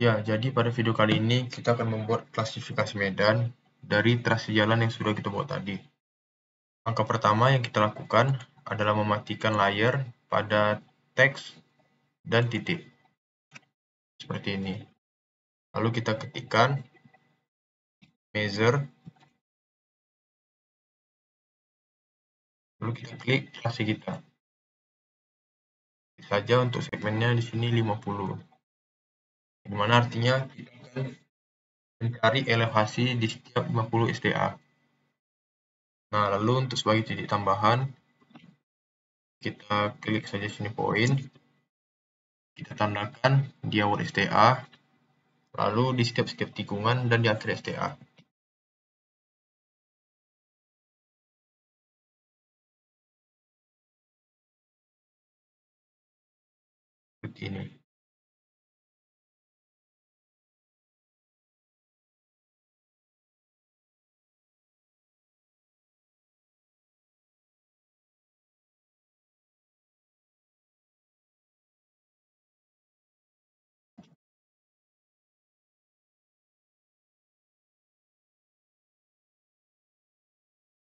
Ya, jadi pada video kali ini kita akan membuat klasifikasi medan dari trase jalan yang sudah kita buat tadi. Langkah pertama yang kita lakukan adalah mematikan layar pada teks dan titik. Seperti ini. Lalu kita ketikkan measure, lalu kita klik trase kita. Klik saja untuk segmennya di sini 50. Di mana artinya kita akan mencari elevasi di setiap 50 SDA. Nah, lalu untuk sebagai titik tambahan, kita klik saja sini poin, kita tandakan di awal STA, lalu di setiap tikungan dan di akhir STA. Seperti ini.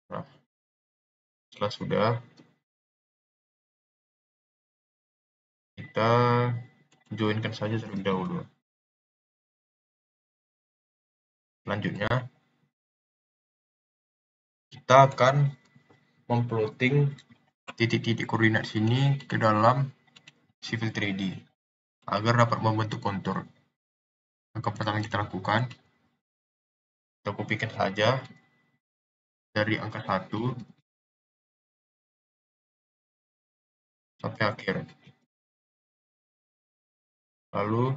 Nah, setelah sudah, kita joinkan saja terlebih dahulu. Selanjutnya, kita akan memplotting titik-titik koordinat sini ke dalam Civil 3D agar dapat membentuk kontur. Langkah pertama yang kita lakukan, kita kopikan saja dari angka 1 sampai akhir. Lalu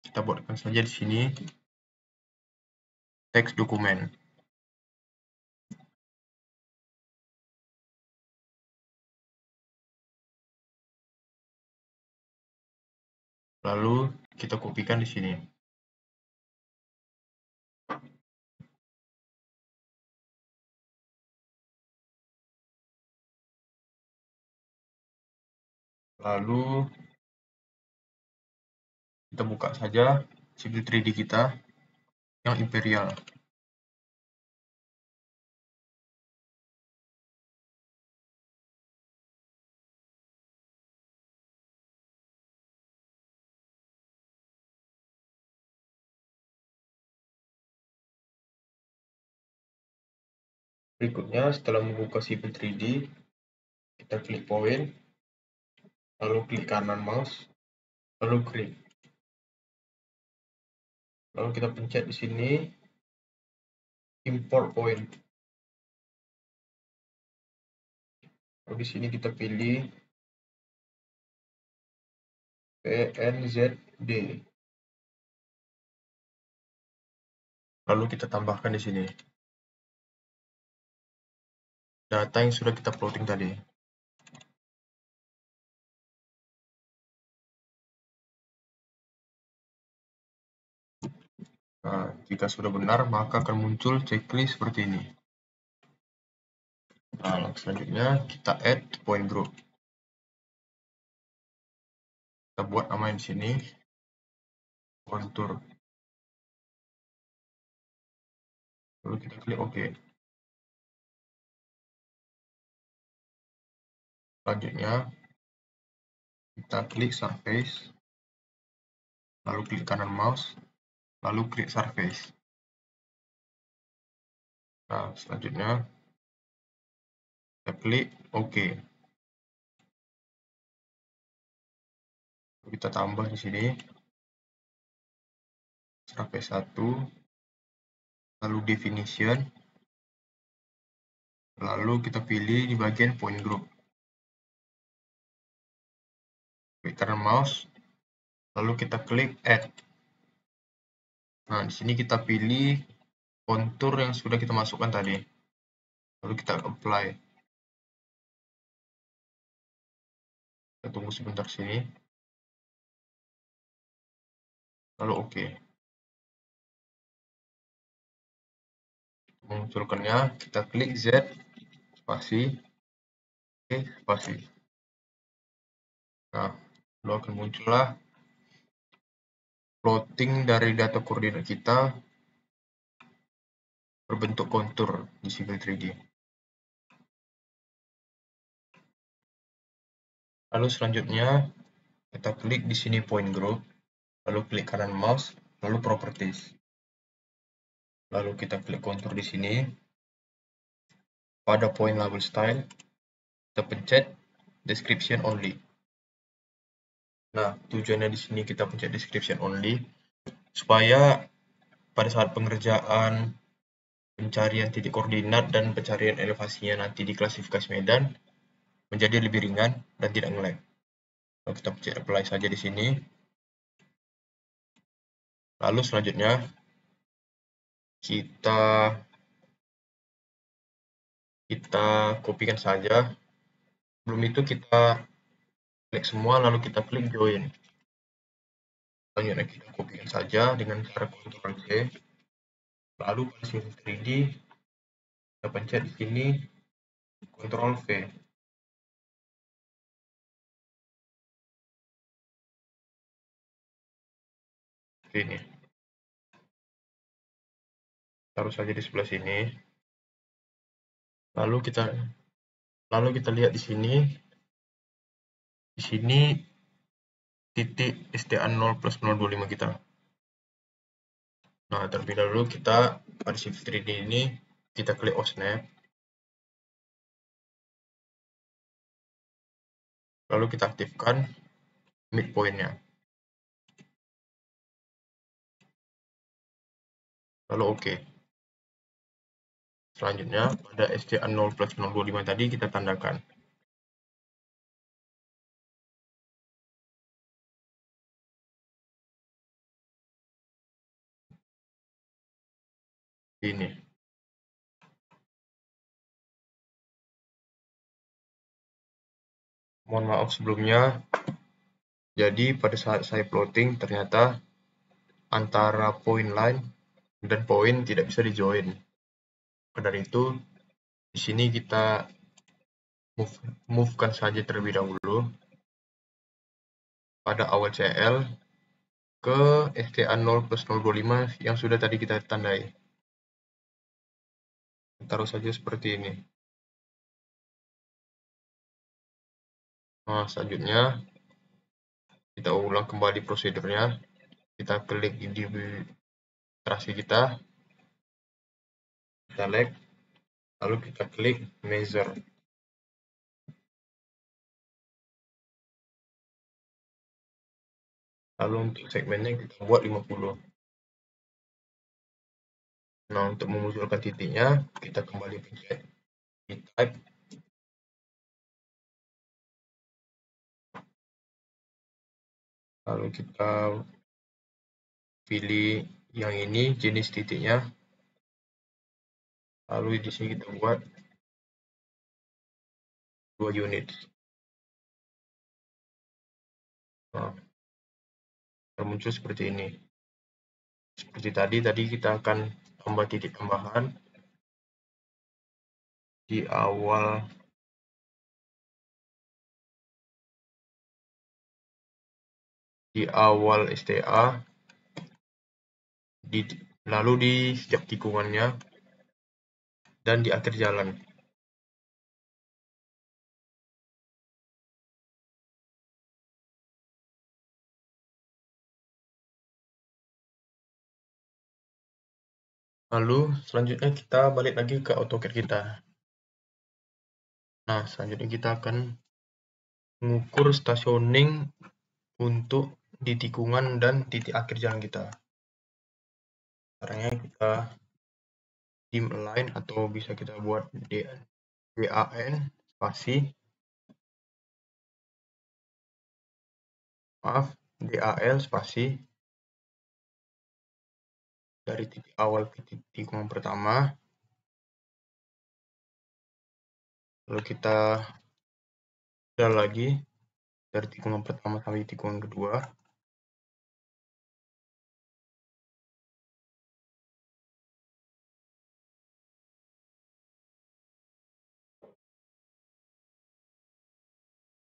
kita buatkan saja di sini teks dokumen. Lalu kita kopikan di sini. Lalu kita buka saja Civil 3D kita yang imperial. Berikutnya, setelah membuka Civil 3D, kita klik poin, lalu klik kanan mouse, lalu create. Lalu kita pencet di sini import point. Lalu di sini kita pilih PNZD. Lalu kita tambahkan di sini data yang sudah kita plotting tadi. Nah, jika sudah benar, maka akan muncul checklist seperti ini. Nah, selanjutnya kita add point group. Kita buat nama di sini kontur. Lalu kita klik OK. Selanjutnya kita klik surface, lalu klik kanan mouse, lalu klik surface. Nah, selanjutnya kita klik OK. Kita tambah di sini surface 1, lalu definition, lalu kita pilih di bagian point group. Klik kanan mouse, lalu kita klik add. Nah, di sini kita pilih kontur yang sudah kita masukkan tadi. Lalu kita apply. Kita tunggu sebentar sini. Lalu OK. Memunculkannya, kita klik Z, spasi, spasi. Nah, lalu akan muncullah plotting dari data koordinat kita berbentuk kontur di Civil 3D. Lalu selanjutnya kita klik di sini point group, lalu klik kanan mouse, lalu properties. Lalu kita klik kontur di sini. Pada point label style, kita pencet description only. Nah, tujuannya di sini kita pencet description only supaya pada saat pengerjaan pencarian titik koordinat dan pencarian elevasinya nanti di klasifikasi medan menjadi lebih ringan dan tidak nge-lag. Lalu kita pencet apply saja di sini. Lalu selanjutnya kita kopikan saja. Sebelum itu kita klik semua lalu kita klik join. Selanjutnya kita kopikan saja dengan cara Ctrl C. Lalu pada Civil 3D kita pencet di sini Ctrl V. Ini. Taruh saja di sebelah sini. Lalu kita lihat di sini. Di sini titik STA 0+025 kita. Nah, terlebih dahulu kita pada Civil 3D ini kita klik OSNAP. Lalu kita aktifkan midpoint-nya. Lalu OK. Selanjutnya pada STA 0+025 tadi kita tandakan. Ini. Mohon maaf sebelumnya. Jadi pada saat saya plotting ternyata antara point line dan point tidak bisa di-join. Maka dari itu di sini kita move-kan saja terlebih dahulu pada awal CL ke STA 0+025 yang sudah tadi kita tandai. Taruh saja seperti ini. Nah, selanjutnya kita ulang kembali prosedurnya. Kita klik di terasi kita select, lalu kita klik measure. Lalu untuk segmennya kita buat 50. Nah, untuk memunculkan titiknya, kita kembali pencet di type. Lalu kita pilih yang ini, jenis titiknya. Lalu di sini kita buat 2 unit. Nah, muncul seperti ini. Seperti tadi kita akan tambah titik tambahan di awal STA, lalu di setiap tikungannya, dan di akhir jalan. Lalu selanjutnya kita balik lagi ke AutoCAD kita. Nah, selanjutnya kita akan mengukur stationing untuk di tikungan dan titik akhir jalan kita. Caranya kita dim align atau bisa kita buat DAN spasi DAL spasi dari titik awal ke tikungan pertama. Lalu kita jalan lagi dari tikungan pertama sampai tikungan kedua.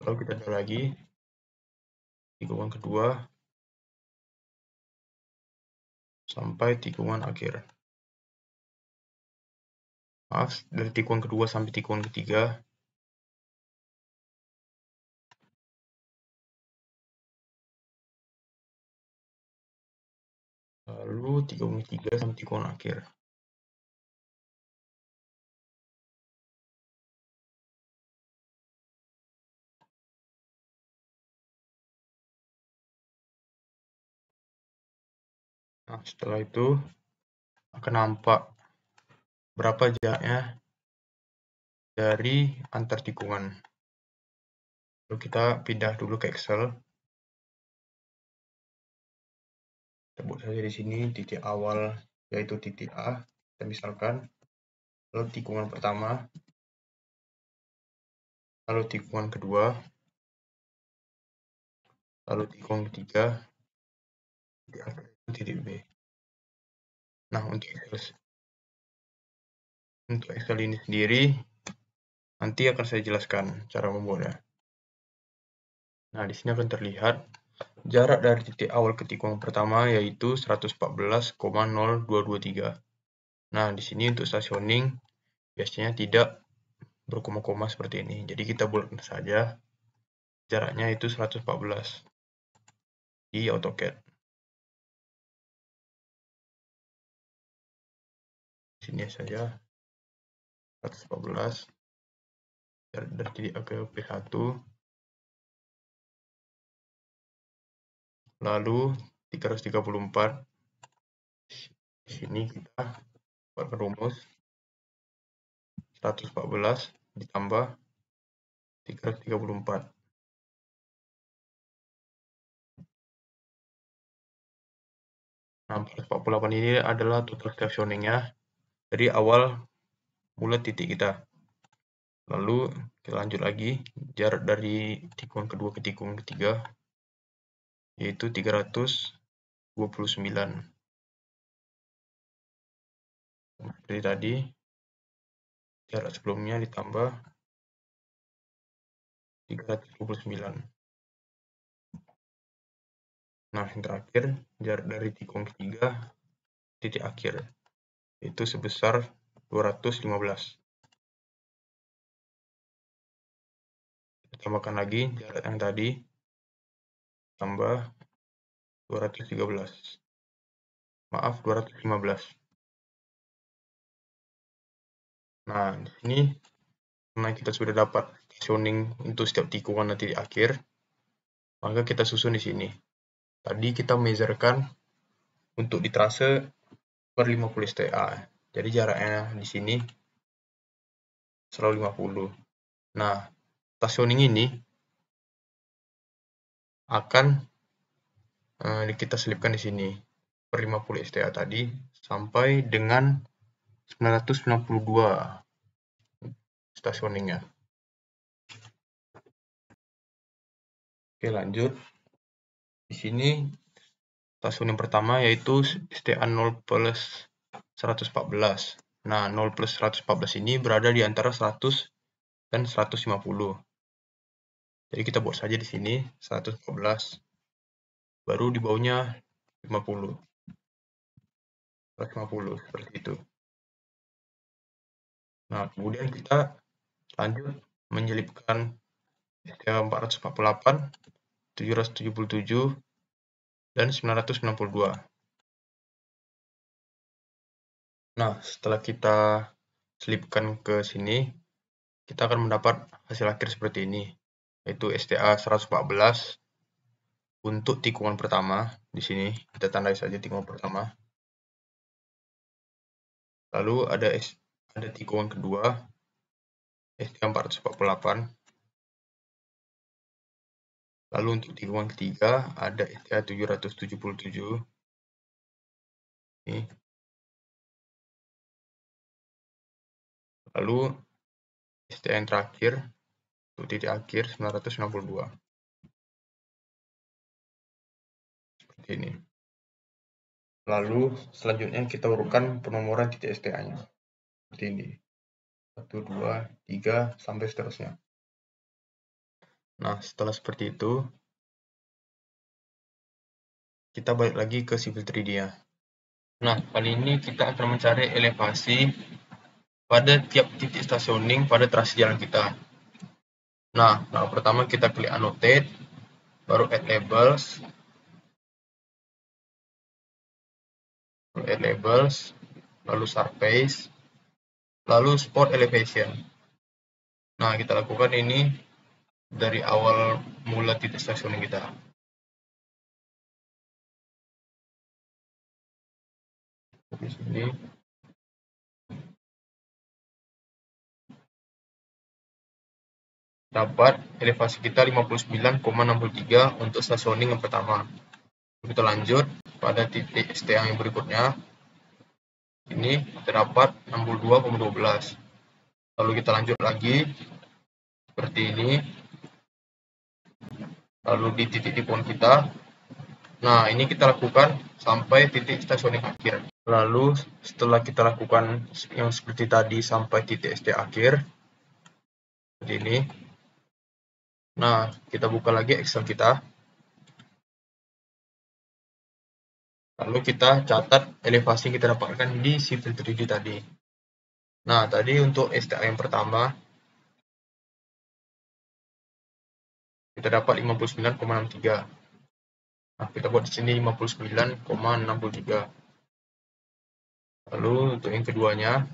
Lalu kita jalan lagi tikungan kedua sampai tikungan akhir. Maaf, dari tikungan kedua sampai tikungan ketiga. Lalu tikungan ketiga sampai tikungan akhir. Nah, setelah itu akan nampak berapa jaraknya dari antar tikungan. Lalu kita pindah dulu ke Excel. Kita buat saja di sini titik awal, yaitu titik A. Kita misalkan, lalu tikungan pertama, lalu tikungan kedua, lalu tikungan ketiga, titik akhir itu titik B. Nah, untuk Excel ini sendiri, nanti akan saya jelaskan cara membuatnya. Nah, di sini akan terlihat jarak dari titik awal ke tikungan pertama yaitu 114,0223. Nah, di sini untuk stationing biasanya tidak berkoma-koma seperti ini. Jadi kita bulatkan saja jaraknya itu 114 di AutoCAD. Sini saja 114 dari titik A ke P1. Lalu 334. Di sini kita buatkan rumus 114 ditambah 334. Nah, 448 ini adalah total stationingnya dari awal mulai titik kita. Lalu kita lanjut lagi, jarak dari tikungan kedua ke tikungan ketiga yaitu 329. Seperti tadi, jarak sebelumnya ditambah 329. Nah, yang terakhir, jarak dari tikungan ketiga titik akhir itu sebesar 215. Kita tambahkan lagi jarak yang tadi tambah 213. Maaf, 215. Nah, di sini karena kita sudah dapat stationing untuk setiap tikungan nanti di akhir, maka kita susun di sini. Tadi kita measurkan untuk di trase per 50 STA. Jadi jaraknya di sini 150. Nah, stationing ini akan kita selipkan di sini per 50 STA tadi sampai dengan 992 stationingnya. Oke, lanjut. Di sini stasiun yang pertama yaitu STA 0 plus 114. Nah, 0 plus 114 ini berada di antara 100 dan 150. Jadi kita buat saja di sini 114. Baru di bawahnya 50. 150 seperti itu. Nah, kemudian kita lanjut menyelipkan STA 448, 777, dan 992. Nah, setelah kita selipkan ke sini, kita akan mendapat hasil akhir seperti ini, yaitu STA 114 untuk tikungan pertama. Di sini kita tandai saja tikungan pertama. Lalu ada tikungan kedua, STA 448. Lalu untuk tikungan ketiga ada STA 777. Ini. Lalu STA yang terakhir untuk titik akhir 992. Seperti ini. Lalu selanjutnya kita urutkan penomoran titik STA-nya. Seperti ini. 1, 2, 3, sampai seterusnya. Nah, setelah seperti itu, kita balik lagi ke Civil 3D ya. Nah, kali ini kita akan mencari elevasi pada tiap titik stationing pada trasi jalan kita. Nah, pertama kita klik annotate, baru add labels, lalu surface, lalu spot elevation. Nah, kita lakukan ini dari awal mula titik stationing kita. Di sini dapat elevasi kita 59,63 untuk stationing yang pertama. Kita lanjut pada titik STA yang berikutnya. Ini terdapat 62,12. Lalu kita lanjut lagi seperti ini. Lalu di titik tipuan kita. Nah, ini kita lakukan sampai titik stationing akhir. Lalu setelah kita lakukan yang seperti tadi sampai titik STA akhir, seperti ini. Nah, kita buka lagi Excel kita. Lalu kita catat elevasi yang kita dapatkan di Civil 3D tadi. Nah, tadi untuk STA yang pertama, kita dapat 59,63. Nah, kita buat di sini 59,63. Lalu untuk yang keduanya,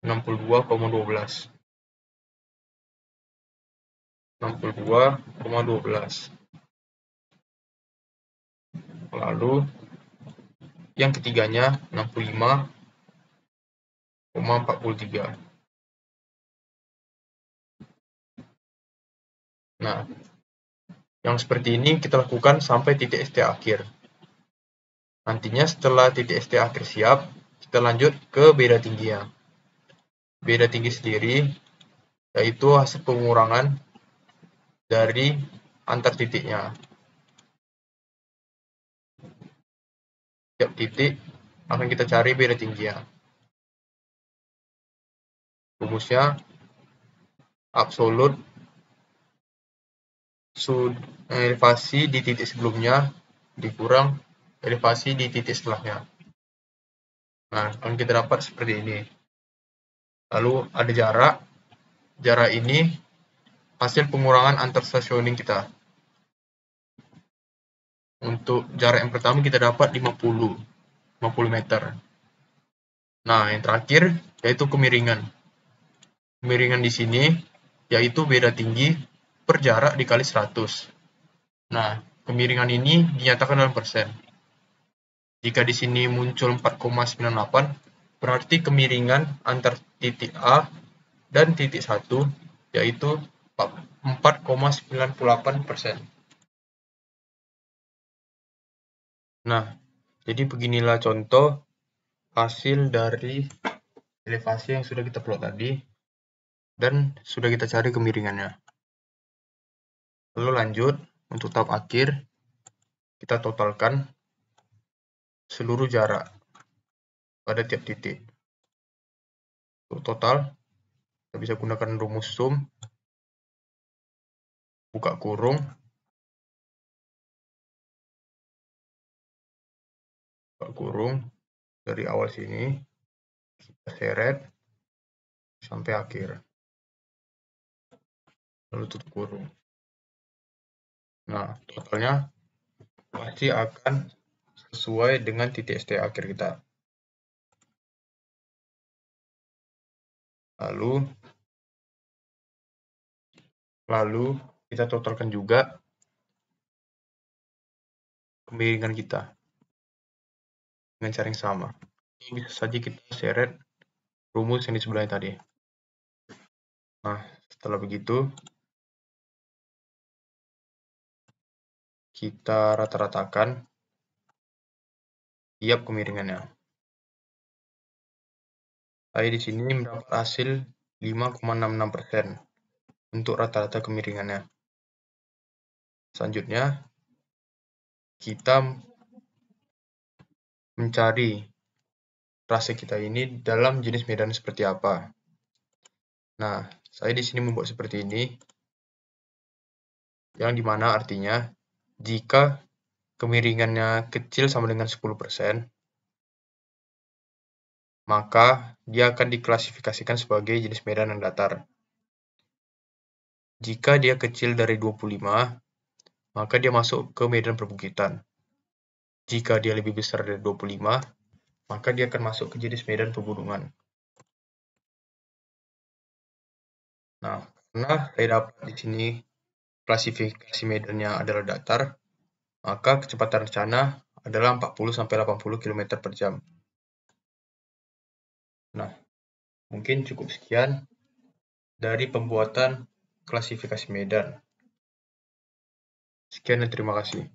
62,12. 62,12. Lalu yang ketiganya 65,43. Nah, yang seperti ini kita lakukan sampai titik STA akhir. Nantinya setelah titik STA akhir siap, kita lanjut ke beda tingginya. Beda tinggi sendiri yaitu hasil pengurangan dari antar titiknya. Tiap titik akan kita cari beda tingginya. Rumusnya absolut elevasi di titik sebelumnya dikurang elevasi di titik setelahnya. Nah, akan kita dapat seperti ini. Lalu ada jarak. Jarak ini hasil pengurangan antar stationing kita. Untuk jarak yang pertama kita dapat 50 meter. Nah, yang terakhir yaitu kemiringan. Kemiringan di sini yaitu beda tinggi per jarak dikali 100. Nah, kemiringan ini dinyatakan dalam persen. Jika di sini muncul 4,98, berarti kemiringan antar titik A dan titik 1 yaitu 4,98%. Nah, jadi beginilah contoh hasil dari elevasi yang sudah kita plot tadi dan sudah kita cari kemiringannya. Lalu lanjut, untuk tahap akhir, kita totalkan seluruh jarak pada tiap titik. Untuk total, kita bisa gunakan rumus sum, buka kurung, dari awal sini, kita seret sampai akhir. Lalu tutup kurung. Nah, totalnya pasti akan sesuai dengan titik STA akhir kita. Lalu kita totalkan juga kemiringan kita dengan cara yang sama. Bisa saja kita seret rumus yang di sebelahnya tadi. Nah, setelah begitu, kita rata-ratakan tiap kemiringannya. Saya di sini mendapat hasil 5,66% untuk rata-rata kemiringannya. Selanjutnya, kita mencari trase kita ini dalam jenis medan seperti apa. Nah, saya di sini membuat seperti ini. yang dimana artinya jika kemiringannya kecil sama dengan 10%, maka dia akan diklasifikasikan sebagai jenis medan yang datar. Jika dia kecil dari 25, maka dia masuk ke medan perbukitan. Jika dia lebih besar dari 25, maka dia akan masuk ke jenis medan pegunungan. Nah, karena saya dapat di sini klasifikasi medannya adalah datar, maka kecepatan rencana adalah 40-80 km per jam. Nah, mungkin cukup sekian dari pembuatan klasifikasi medan. Sekian dan terima kasih.